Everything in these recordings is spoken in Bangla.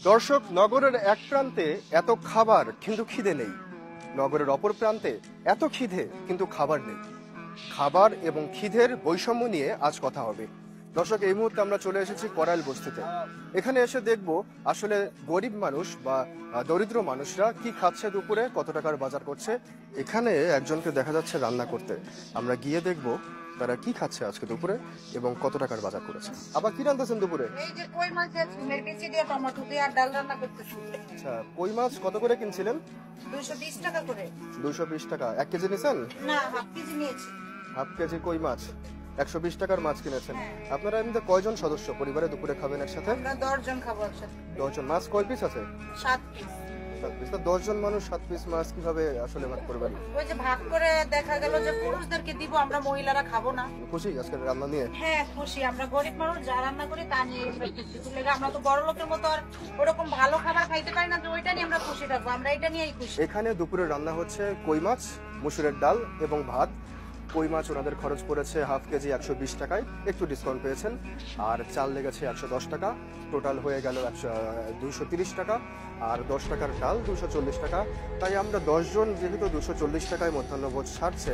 দর্শক, নগরের এক প্রান্তে এত খাবার কিন্তু খিদে নেই, নগরের অপর প্রান্তে এত খিদে কিন্তু খাবার নেই। খাবার এবং খিদের বৈষম্য নিয়ে আজ কথা হবে। দর্শক, এই মুহূর্তে আমরা চলে এসেছি করাইল বস্তিতে। এখানে এসে দেখব আসলে গরিব মানুষ বা দরিদ্র মানুষরা কি খাচ্ছে, দুপুরে কত টাকার বাজার করছে। এখানে একজনকে দেখা যাচ্ছে রান্না করতে। আমরা গিয়ে দেখব তারা কি খাচ্ছে আজকে দুপুরে এবং কত টাকার বাজার করেছে। আবার কি রান্নাছেন দুপুরে? এই যে কই মাছ দিয়ে ঝিমের বিচি দিয়ে টমেটো দিয়ে আর ডাল রান্না করতেছি। আচ্ছা, কই মাছ কত করে কিনছিলেন? 220 টাকা করে। 220 টাকা। 1 কেজি নিয়েছেন? না, হাফ কেজি নিয়েছি। হাফ কেজি কই মাছ 120 টাকার মাছ কিনেছেন। আপনারা এমনিতে কয়জন সদস্য পরিবারে দুপুরে খাবেন একসাথে? আমরা 10 জন খাবো একসাথে। 10 জন। মাছ কয় পিস আছে? 7 পিস। 7 পিস। 10 জন মানুষ 7 পিস মাছ কিভাবে আসলে ভাগ করবেন? ওই যে ভাগ করে দেখা গেল যে পুরুষদেরকে দিব, আমরা মহিলারা খাবো না। খুশি আজকের রান্না নিয়ে? হ্যাঁ খুশি, আমরা গরিব মানুষ যা রান্না করি তা নিয়ে আমরা তো বড় লোকের মতো আর ওরকম ভালো খাবার খাইতে পারি না, যে ওইটা নিয়ে আমরা খুশি থাকবো, আমরা এটা নিয়েই খুশি। এখানে দুপুরে রান্না হচ্ছে কই মাছ, মুসুরের ডাল এবং ভাত। কই মাছ ওনাদের খরচ পড়েছে হাফ কেজি 120 টাকায়, একটু ডিসকাউন্ট পেয়েছেন। আর চাল লেগেছে 110 টাকা, টোটাল হয়ে গেল 230 টাকা। আর 10 টাকার ডাল 240 টাকা। তাই আমরা 10 জন যেহেতু 240 টাকায় মধ্যাহ্নভোজ ছাড়ছে,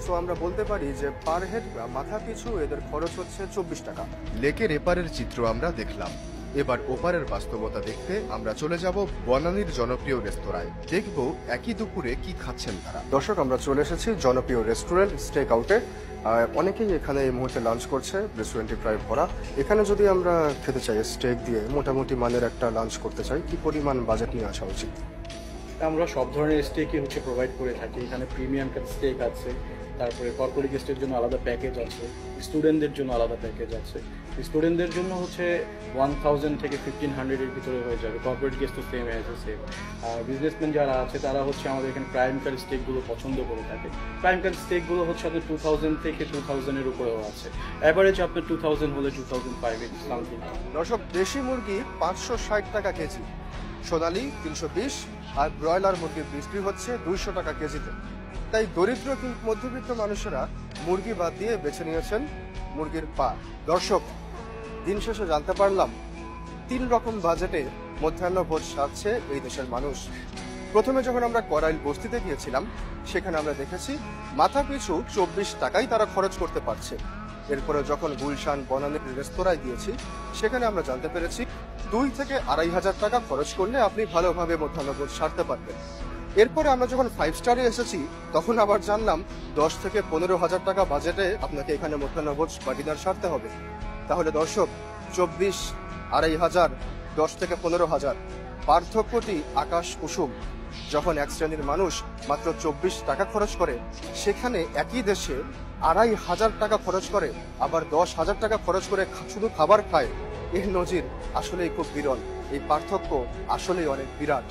সো আমরা বলতে পারি যে পার হেড মাথা পিছু এদের খরচ হচ্ছে 24 টাকা। লেকের এপারের চিত্র আমরা দেখলাম, এবার ওপারের বাস্তবতা দেখতে আমরা চলে যাব বনানীর জনপ্রিয় রেস্তোরাঁয়। দেখব একই দুপুরে কি খাচ্ছেন তারা। দর্শক, আমরা চলে এসেছি জনপ্রিয় রেস্টুরেন্ট স্টেক আউটে। অনেকেই এখানে এই মুহূর্তে লাঞ্চ করছে, রেস্টুরেন্টটি প্রায় ভরা। এখানে যদি আমরা খেতে চাই স্টেক দিয়ে মোটামুটি মানের একটা লাঞ্চ করতে চাই, কি পরিমাণ বাজেট নিয়ে আসা উচিত? আমরা সব ধরনের স্টেকই প্রোভাইড করে থাকি। এখানে প্রিমিয়াম স্টেক আছে, তারপরে কর্পোরেট গেস্টের জন্য আলাদা প্যাকেজ আছে, স্টুডেন্টদের জন্য আলাদা প্যাকেজ আছে। স্টুডেন্টদের জন্য 1000 থেকে 1500 এর ভিতরে হয়ে যাবে। কর্পোরেট গেস্ট তো সেম আছে সেম। আর বিজনেসম্যান যারা আছে তারা আমাদের এখানে প্রাইম কার স্টেকগুলো পছন্দ করে থাকে। প্রাইম কার স্টেকগুলো আপনার 2000 থেকে 2000 এর উপরেও আছে। অ্যাভারেজ আপনার 2000 হলে 2005 সামথিং। দর্শক, দেশি মুরগি 560 টাকা কেজি, সোনালী 320, আর ব্রয়লার মুরগি বিক্রি হচ্ছে 200 টাকা কেজিতে। তাই দরিদ্র কিন্তু মধ্যবিত্ত মানুষেরা মুরগি বাদ দিয়ে বেছে নিয়েছেন মুরগির পা। দর্শক, দিন শেষে জানতে পারলাম 3 রকম বাজেটে মধ্যাহ্নভোজ সারছে এই দেশের মানুষ। প্রথমে যখন আমরা করাইল বস্তিতে গিয়েছিলাম, সেখানে আমরা দেখেছি মাথা পিছু 24 টাকাই তারা খরচ করতে পারছে। এরপরে যখন গুলশান বনানীর রেস্তোরাঁয় গিয়েছি, সেখানে আমরা জানতে পেরেছি 2 থেকে 2500 টাকা খরচ করলে আপনি ভালোভাবে মধ্যাহ্নভোজ সারতে পারবেন। এরপরে আমরা যখন 5 স্টারে এসেছি, তখন আবার জানলাম 10 থেকে 15,000 টাকা বাজেটে আপনাকে এখানে মধ্যাহ্নভোজ বা ডিনার সারতে হবে। তাহলে দর্শক, 24, 2500, 10 থেকে 15,000, পার্থক্যটি আকাশ কুসুম। যখন এক শ্রেণীর মানুষ মাত্র 24 টাকা খরচ করে, সেখানে একই দেশে 2500 টাকা খরচ করে, আবার 10,000 টাকা খরচ করে শুধু খাবার খায়। এর নজির আসলেই খুব বিরল। এই পার্থক্য আসলেই অনেক বিরাট।